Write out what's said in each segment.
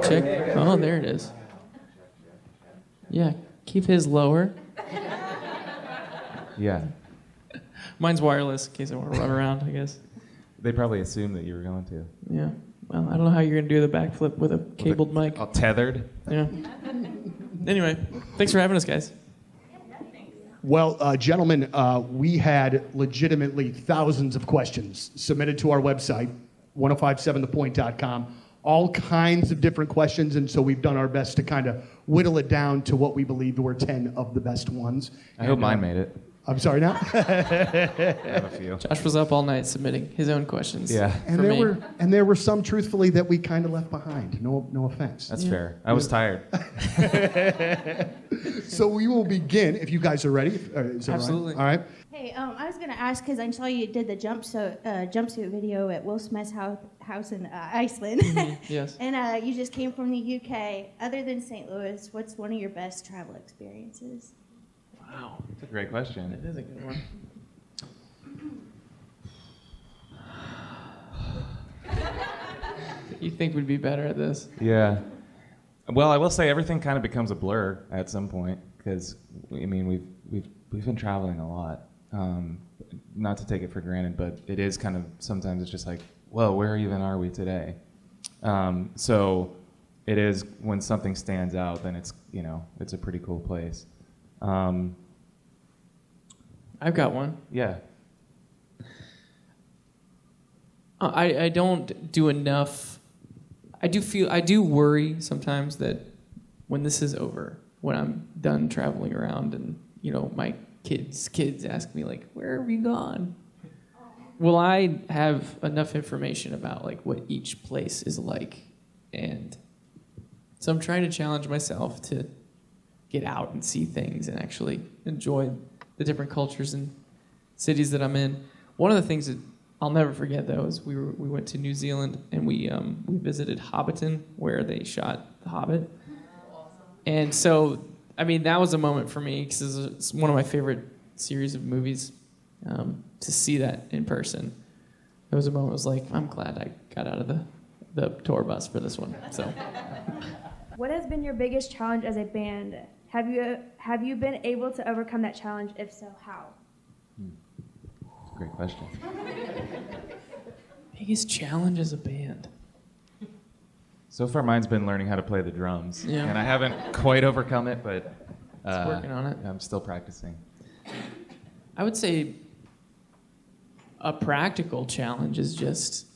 Check. Oh, there it is. Yeah, keep his lower. Yeah. Mine's wireless in case I want to run around, I guess. They probably assumed that you were going to. Yeah. Well, I don't know how you're going to do the backflip with a cabled mic. All tethered? Yeah. Anyway, thanks for having us, guys. Well, gentlemen, we had legitimately thousands of questions submitted to our website, 1057thepoint.com, all kinds of different questions, and so we've done our best to kind of whittle it down to what we believe were 10 of the best ones. I hope mine made it. I'm sorry now? I have a few. Josh was up all night submitting his own questions. Yeah. And there were some, truthfully, that we kind of left behind. No offense. That's fair. I was tired. So we will begin, if you guys are ready. Is that Absolutely. Right? All right. Hey, I was going to ask, because I saw you did the jumpsuit video at Will Smith's house in Iceland. Yes. And you just came from the UK. Other than St. Louis, what's one of your best travel experiences? Wow. That's a great question. That is a good one. You think we'd be better at this? Yeah. Well, I will say everything kind of becomes a blur at some point because I mean we've been traveling a lot. Not to take it for granted, but it is kind of sometimes it's just like, whoa, where even are we today? So it is when something stands out, then it's it's a pretty cool place. I've got one. Yeah. I don't do enough. I do worry sometimes that when this is over, when I'm done traveling around and, my kids ask me like, where have you gone? Will I have enough information about like what each place is like? And so I'm trying to challenge myself to get out and see things and actually enjoy the different cultures and cities that I'm in. One of the things that I'll never forget though is we went to New Zealand and we visited Hobbiton where they shot The Hobbit. And so, I mean, that was a moment for me because it's one of my favorite series of movies. To see that in person, it was a moment. I was like, I'm glad I got out of the tour bus for this one. So, what has been your biggest challenge as a band? Have you been able to overcome that challenge? If so, how? That's a great question. Biggest challenge as a band. So far, mine's been learning how to play the drums, Yeah. and I haven't quite overcome it, but Working on it. I'm still practicing. I would say a practical challenge is just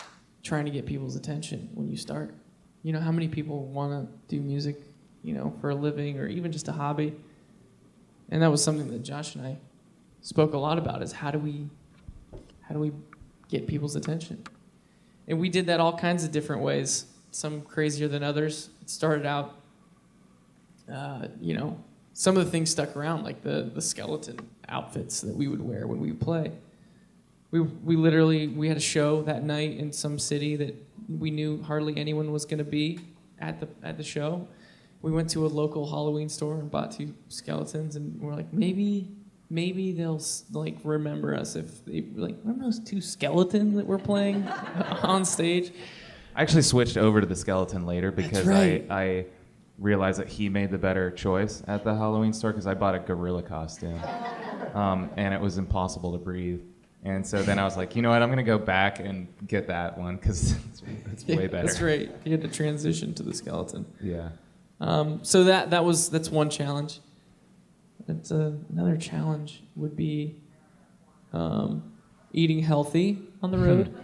trying to get people's attention when you start. How many people want to do music, for a living or even just a hobby? And that was something that Josh and I spoke a lot about is how do we get people's attention? And we did that all kinds of different ways, some crazier than others. It started out, some of the things stuck around, like the skeleton outfits that we would wear when we would play. We had a show that night in some city that we knew hardly anyone was going to be at the show. We went to a local Halloween store and bought 2 skeletons, and we're like, maybe they'll like remember us if they like remember those 2 skeletons that we're playing on stage. I actually switched over to the skeleton later because right. I realized that he made the better choice at the Halloween store because I bought a gorilla costume, and it was impossible to breathe. And so then I was like, you know what, I'm going to go back and get that one because it's way better. That's right. You had to transition to the skeleton. Yeah. So that's one challenge. It's another challenge would be eating healthy on the road,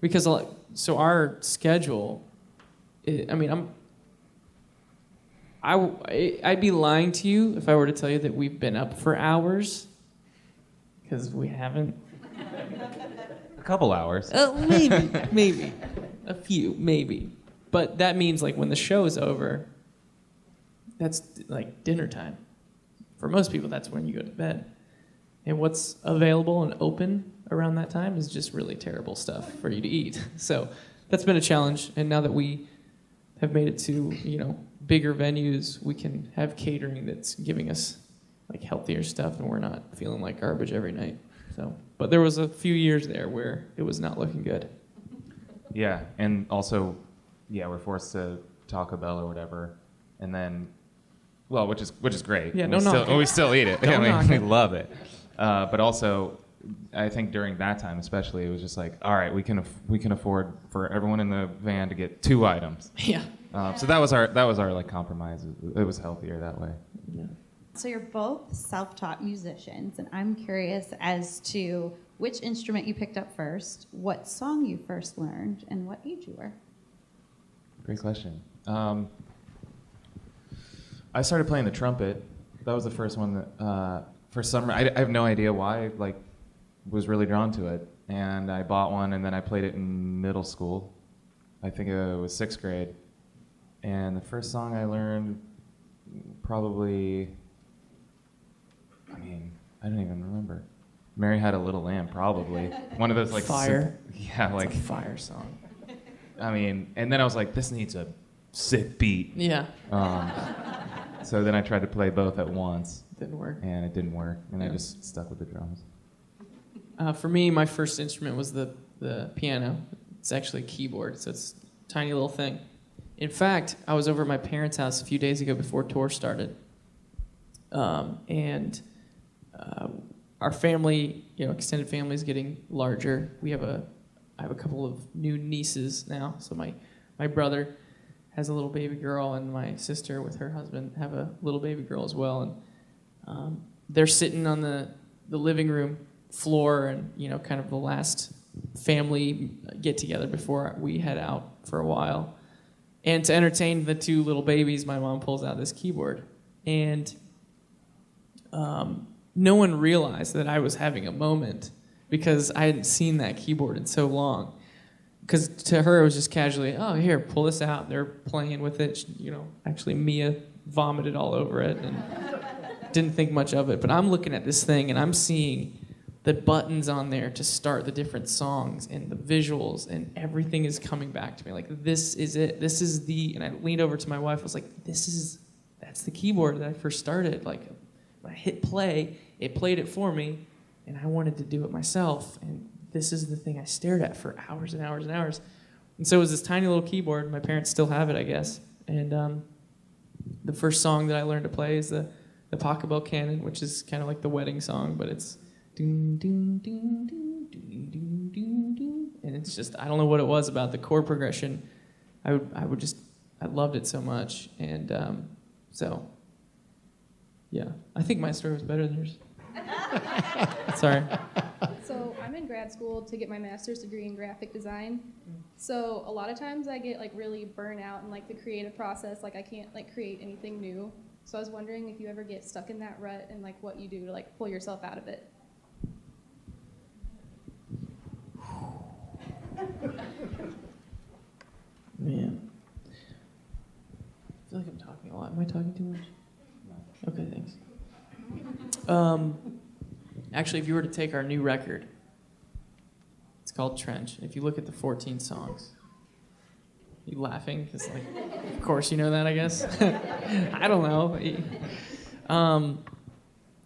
because so our schedule. I'd be lying to you if I were to tell you that we've been up for hours, because we haven't. A couple hours. Maybe. A few, maybe. But that means like when the show is over, that's like dinner time. For most people, that's when you go to bed. And what's available and open around that time is just really terrible stuff for you to eat. So that's been a challenge. And now that we have made it to, bigger venues, we can have catering that's giving us like healthier stuff and we're not feeling like garbage every night. So, but there was a few years there where it was not looking good. Yeah, and also, we're forced to Taco Bell or whatever, and then, well, which is great. Yeah, we don't knock it. we still eat it. Don't knock we it. love it. But also, I think during that time especially, it was just like, all right, we can afford for everyone in the van to get 2 items. Yeah. So that was our like compromise. It was healthier that way. Yeah. So you're both self-taught musicians, and I'm curious as to which instrument you picked up first, what song you first learned, and what age you were. Great question. I started playing the trumpet. That was the first one that, for some reason, I have no idea why, like, was really drawn to it. And I bought one, and then I played it in middle school. I think it was 6th grade. And the first song I learned, probably, I don't even remember. Mary Had a Little Lamb, probably. One of those, like, Fire. Yeah, like, It's a fire song. and then I was like, this needs a sick beat. Yeah. So then I tried to play both at once, Didn't work. and it didn't work, and I Yeah. just stuck with the drums. For me, my first instrument was the piano. It's actually a keyboard, so it's a tiny little thing. In fact, I was over at my parents' house a few days ago before tour started, and our family, extended family is getting larger. I have a couple of new nieces now. So my brother has a little baby girl, and my sister with her husband have a little baby girl as well. And they're sitting on the living room floor, and kind of the last family get together before we head out for a while. And to entertain the 2 little babies, my mom pulls out this keyboard, and no one realized that I was having a moment because I hadn't seen that keyboard in so long. Because to her, it was just casually, oh, here, pull this out. They're playing with it. Actually, Mia vomited all over it and didn't think much of it. But I'm looking at this thing, and I'm seeing the buttons on there to start the different songs and the visuals, and everything is coming back to me. Like, this is it. This is and I leaned over to my wife. I was like, that's the keyboard that I first started. Like, when I hit play, it played it for me, and I wanted to do it myself. And this is the thing I stared at for hours and hours and hours. And so it was this tiny little keyboard. My parents still have it, I guess. And the first song that I learned to play is the Pocket Bell Canon, which is kind of like the wedding song, but it's doom, doom, doom, doom, doom, doom, doom, doom. And it's just, I don't know what it was about the chord progression. I loved it so much. And so, yeah, I think my story was better than yours. Sorry. So I'm in grad school to get my master's degree in graphic design. So a lot of times I get like really burnt out in like the creative process. Like I can't like create anything new. So I was wondering if you ever get stuck in that rut and like what you do to like pull yourself out of it. Man. I feel like I'm talking a lot. Am I talking too much? Okay, thanks. Actually, if you were to take our new record, it's called Trench. If you look at the 14 songs, you laughing? Because, like, of course you know that, I guess. I don't know.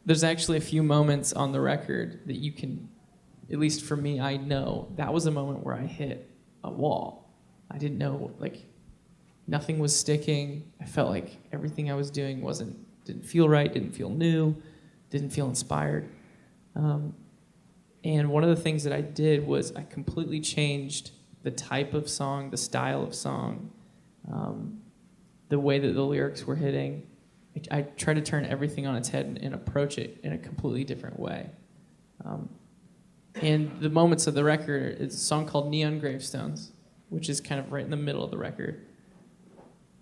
There's actually a few moments on the record that you can, at least for me, I know that was a moment where I hit a wall. I didn't know, like, nothing was sticking. I felt like everything I was doing didn't feel right, didn't feel new, didn't feel inspired. And one of the things that I did was I completely changed the type of song, the style of song, the way that the lyrics were hitting. I tried to turn everything on its head and approach it in a completely different way. And the moments of the record is a song called Neon Gravestones, which is kind of right in the middle of the record.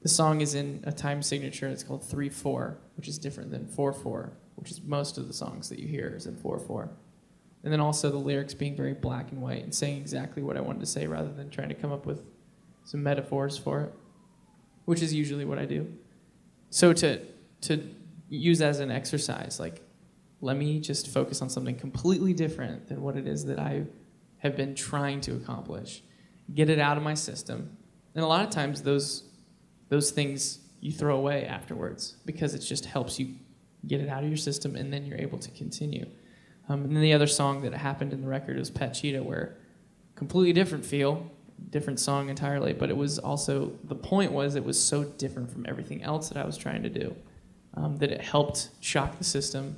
The song is in a time signature. It's called 3/4, which is different than 4/4, which is most of the songs that you hear is in 4/4. And then also the lyrics being very black and white and saying exactly what I wanted to say rather than trying to come up with some metaphors for it, which is usually what I do. So to use as an exercise, like, let me just focus on something completely different than what it is that I have been trying to accomplish. Get it out of my system. And a lot of times those things you throw away afterwards because it just helps you get it out of your system, and then you're able to continue. And then the other song that happened in the record was Pet Cheetah, where completely different feel, different song entirely, but it was also, the point was it was so different from everything else that I was trying to do, that it helped shock the system.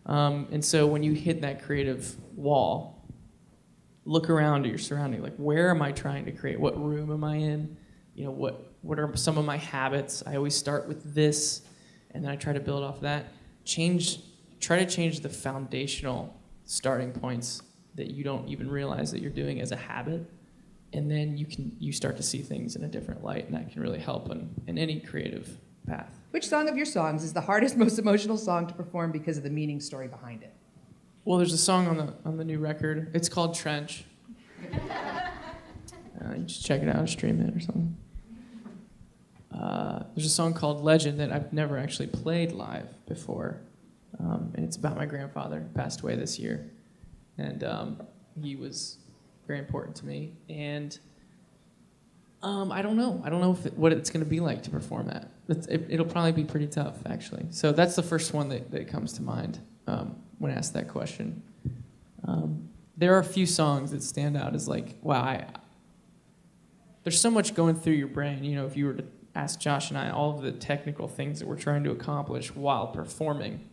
And so when you hit that creative wall, look around at your surrounding, like, where am I trying to create? What room am I in? You know, what are some of my habits? I always start with this, and then I try to build off that. Try to change the foundational starting points that you don't even realize that you're doing as a habit, and then you start to see things in a different light, and that can really help in any creative path. Which song of your songs is the hardest, most emotional song to perform because of the meaning story behind it? Well, there's a song on the new record. It's called Trench. You just check it out or stream it or something. There's a song called Legend that I've never actually played live before. And it's about my grandfather, who passed away this year. And he was very important to me. And I don't know. I don't know what it's going to be like to perform that. It'll probably be pretty tough, actually. So that's the first one that comes to mind when asked that question. There are a few songs that stand out as like, wow, there's so much going through your brain. You know, if you were to ask Josh and I all of the technical things that we're trying to accomplish while performing,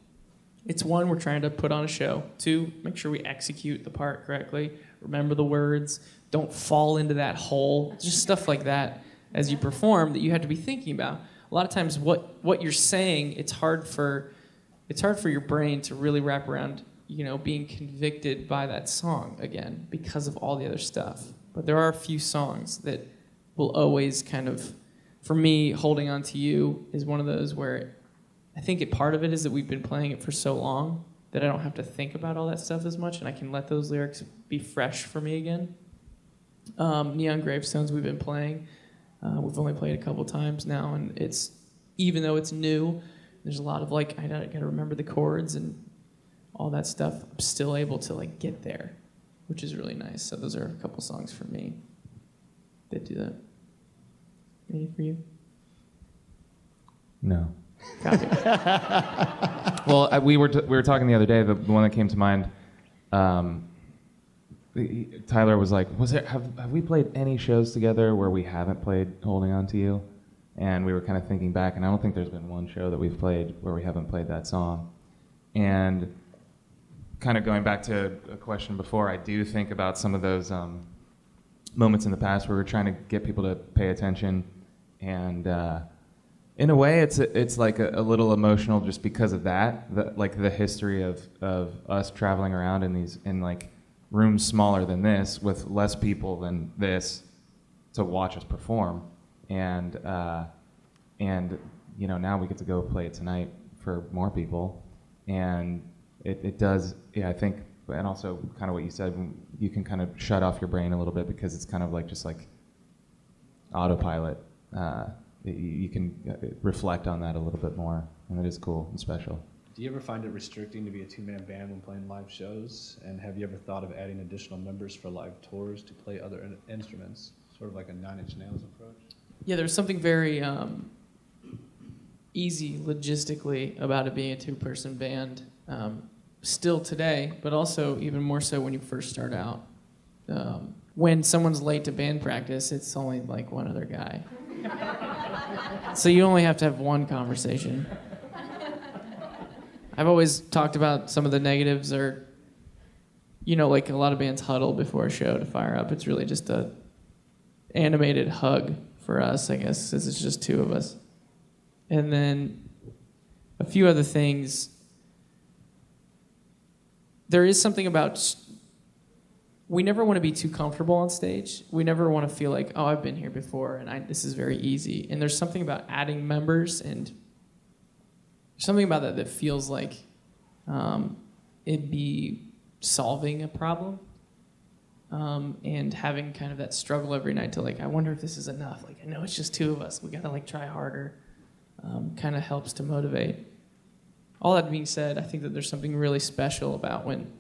it's one, we're trying to put on a show. Two, make sure we execute the part correctly. Remember the words. Don't fall into that hole. Just stuff like that as you perform that you have to be thinking about. A lot of times what you're saying, it's hard for your brain to really wrap around, you know, being convicted by that song again because of all the other stuff. But there are a few songs that will always kind of, for me, Holding On To You is one of those where I think part of it is that we've been playing it for so long that I don't have to think about all that stuff as much, and I can let those lyrics be fresh for me again. Neon Gravestones we've been playing. We've only played a couple times now, and it's, even though it's new, there's a lot of like, I gotta remember the chords and all that stuff. I'm still able to like get there, which is really nice. So those are a couple songs for me that do that. Any for you? No. Copy. Well, we were talking the other day. The one that came to mind, Tyler was like, have we played any shows together where we haven't played Holding On To You? And we were kind of thinking back, and I don't think there's been one show that we've played where we haven't played that song. And kind of going back to a question before, I do think about some of those moments in the past where we're trying to get people to pay attention, and in a way, it's like a little emotional just because of that, like the history of us traveling around in like rooms smaller than this with less people than this to watch us perform, and you know, now we get to go play it tonight for more people, and it does, yeah, I think, and also kind of what you said, you can kind of shut off your brain a little bit because it's kind of like just like autopilot. You can reflect on that a little bit more, and it is cool and special. Do you ever find it restricting to be a two-man band when playing live shows? And have you ever thought of adding additional members for live tours to play other instruments, sort of like a Nine Inch Nails approach? Yeah, there's something very easy logistically about it being a two-person band, still today, but also even more so when you first start out. When someone's late to band practice, it's only like one other guy. So you only have to have one conversation. I've always talked about some of the negatives are, you know, like a lot of bands huddle before a show to fire up. It's really just a animated hug for us, I guess, since it's just two of us. And then a few other things. There is something about, we never want to be too comfortable on stage. We never want to feel like, oh, I've been here before and this is very easy. And there's something about adding members and something about that feels like it'd be solving a problem, and having kind of that struggle every night to like, I wonder if this is enough. Like, I know it's just two of us. We got to like try harder. Kind of helps to motivate. All that being said, I think that there's something really special about when,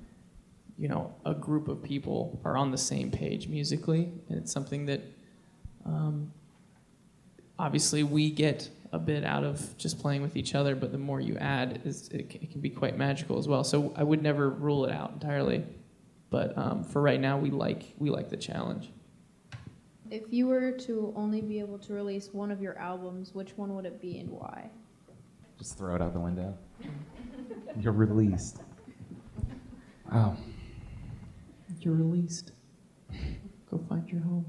you know, a group of people are on the same page musically, and it's something that obviously we get a bit out of just playing with each other, but the more you add, it can be quite magical as well. So I would never rule it out entirely, but for right now, we like the challenge. If you were to only be able to release one of your albums, which one would it be and why? Just throw it out the window. You're released. Oh. You're released. Go find your home.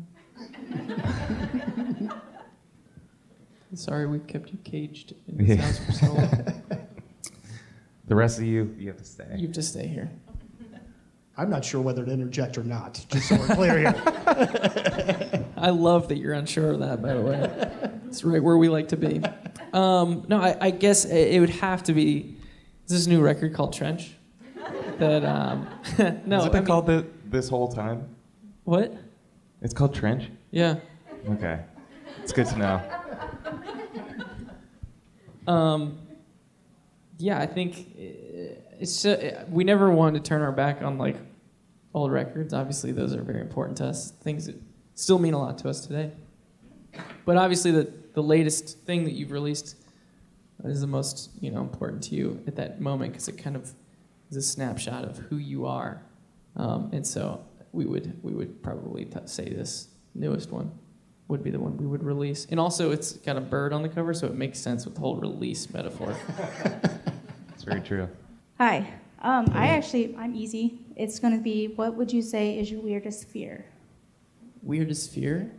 Sorry we kept you caged in this house for so long. The rest of you have to stay. You have to stay here. I'm not sure whether to interject or not, just so we're clear here. I love that you're unsure of that, by the way. It's right where we like to be. No, I guess it would have to be this new record called Trench. That no, Has it been called this whole time? What? It's called Trench? Yeah. Okay. It's good to know. Yeah, I think it's we never wanted to turn our back on like old records. Obviously, those are very important to us. Things that still mean a lot to us today. But obviously, the latest thing that you've released is the most important to you at that moment because it kind of is a snapshot of who you are. And so we would probably say this newest one would be the one we would release. And also, it's got a bird on the cover, so it makes sense with the whole release metaphor. It's very true. Hi. I'm easy. It's going to be, what would you say is your weirdest fear? Weirdest fear?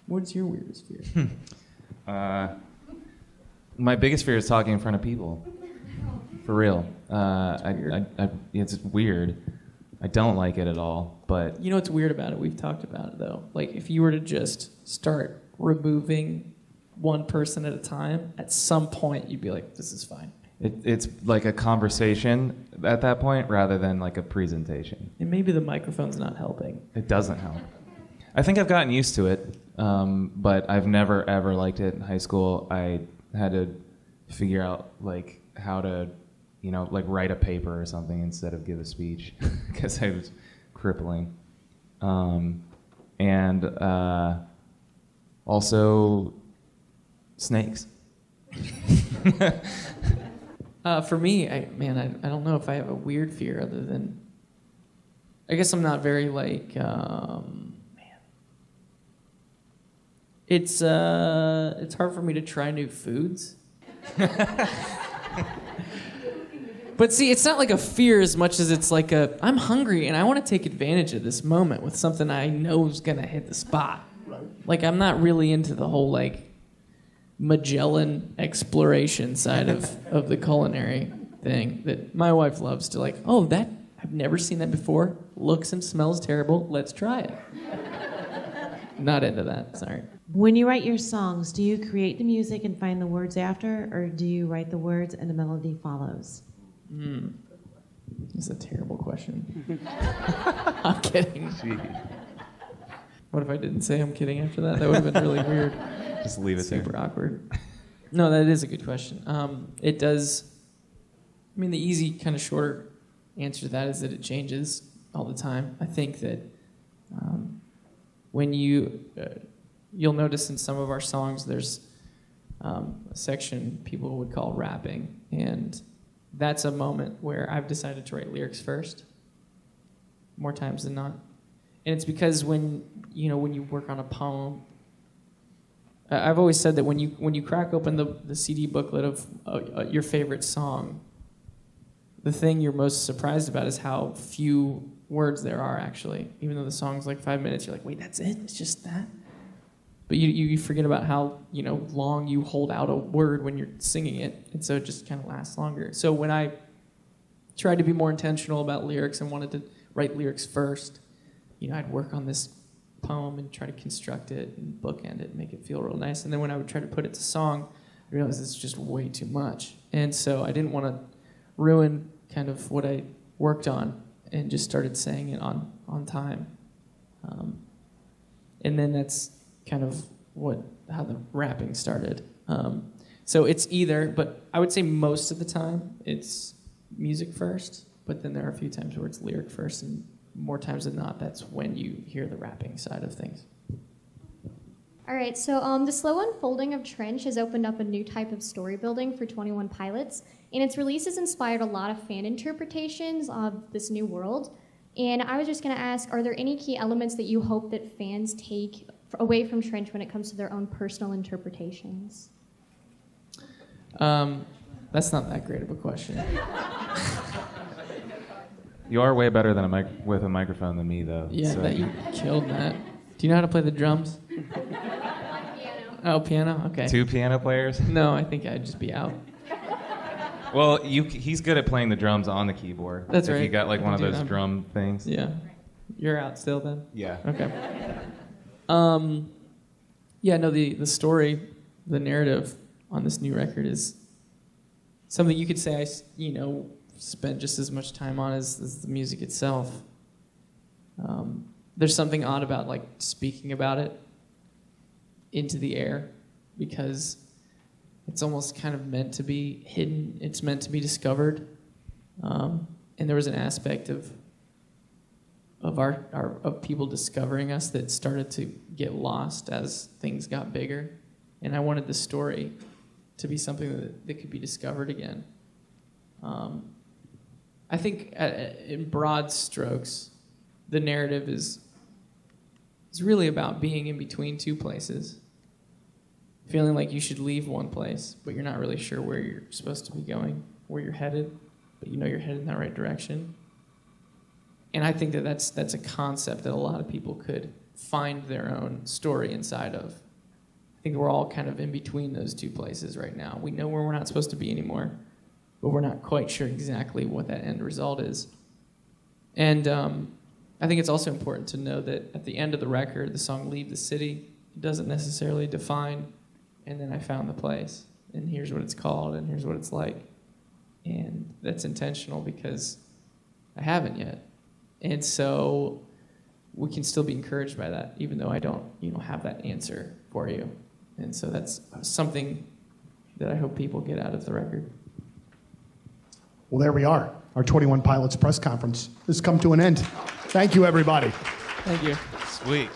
What's your weirdest fear? My biggest fear is talking in front of people. For real. It's weird. I don't like it at all, but... You know what's weird about it? We've talked about it, though. Like, if you were to just start removing one person at a time, at some point you'd be like, this is fine. It's like a conversation at that point rather than like a presentation. And maybe the microphone's not helping. It doesn't help. I think I've gotten used to it, but I've never, ever liked it in high school. I had to figure out like how to like write a paper or something instead of give a speech because I was crippling. And also snakes. For me, I don't know if I have a weird fear other than, I guess I'm not very like, it's hard for me to try new foods. But see, it's not like a fear as much as it's like I'm hungry and I want to take advantage of this moment with something I know is going to hit the spot. Right. Like, I'm not really into the whole, like, Magellan exploration side of the culinary thing that my wife loves to, like, I've never seen that before. Looks and smells terrible. Let's try it. Not into that, sorry. When you write your songs, do you create the music and find the words after, or do you write the words and the melody follows? That's a terrible question. I'm kidding. What if I didn't say I'm kidding after that? That would have been really weird. Just leave it Super there. awkward. No, that is a good question. It does. I mean, the easy, kind of shorter answer to that is that it changes all the time. I think that when you'll notice in some of our songs, there's a section people would call rapping, and that's a moment where I've decided to write lyrics first, more times than not. And it's because when you work on a poem, I've always said that when you crack open the CD booklet of your favorite song, the thing you're most surprised about is how few words there are actually. Even though the song's like 5 minutes, you're like, wait, that's it? It's just that? But you forget about how long you hold out a word when you're singing it, and so it just kind of lasts longer. So when I tried to be more intentional about lyrics and wanted to write lyrics first, I'd work on this poem and try to construct it and bookend it and make it feel real nice. And then when I would try to put it to song, I realized it's just way too much. And so I didn't want to ruin kind of what I worked on and just started saying it on time. And then that's kind of how the rapping started. So it's either, but I would say most of the time it's music first, but then there are a few times where it's lyric first, and more times than not, that's when you hear the rapping side of things. All right, so the slow unfolding of Trench has opened up a new type of story building for 21 Pilots, and its release has inspired a lot of fan interpretations of this new world. And I was just going to ask, are there any key elements that you hope that fans take away from Trench when it comes to their own personal interpretations? That's not that great of a question. You are way better than with a microphone than me, though. Yeah, so. that you killed that. Do you know how to play the drums? Oh, piano? Okay. 2 piano players? No, I think I'd just be out. Well, he's good at playing the drums on the keyboard. That's if right. you got like one of Do those that. drum things. Yeah. You're out still then? Yeah. Okay. Yeah, no, the story, the narrative on this new record is something you could say I spent just as much time on as the music itself. There's something odd about like speaking about it into the air because it's almost kind of meant to be hidden. It's meant to be discovered. And there was an aspect of people discovering us that started to get lost as things got bigger. And I wanted the story to be something that could be discovered again. I think in broad strokes, the narrative is really about being in between two places. Feeling like you should leave one place, but you're not really sure where you're supposed to be going, where you're headed, but you know you're headed in that right direction. And I think that's a concept that a lot of people could find their own story inside of. I think we're all kind of in between those two places right now. We know where we're not supposed to be anymore, but we're not quite sure exactly what that end result is. And I think it's also important to know that at the end of the record, the song Leave the City doesn't necessarily define, and then I found the place, and here's what it's called, and here's what it's like. And that's intentional because I haven't yet. And so we can still be encouraged by that, even though I don't, have that answer for you. And so that's something that I hope people get out of the record. Well, there we are. Our 21 Pilots press conference has come to an end. Thank you, everybody. Thank you. Sweet.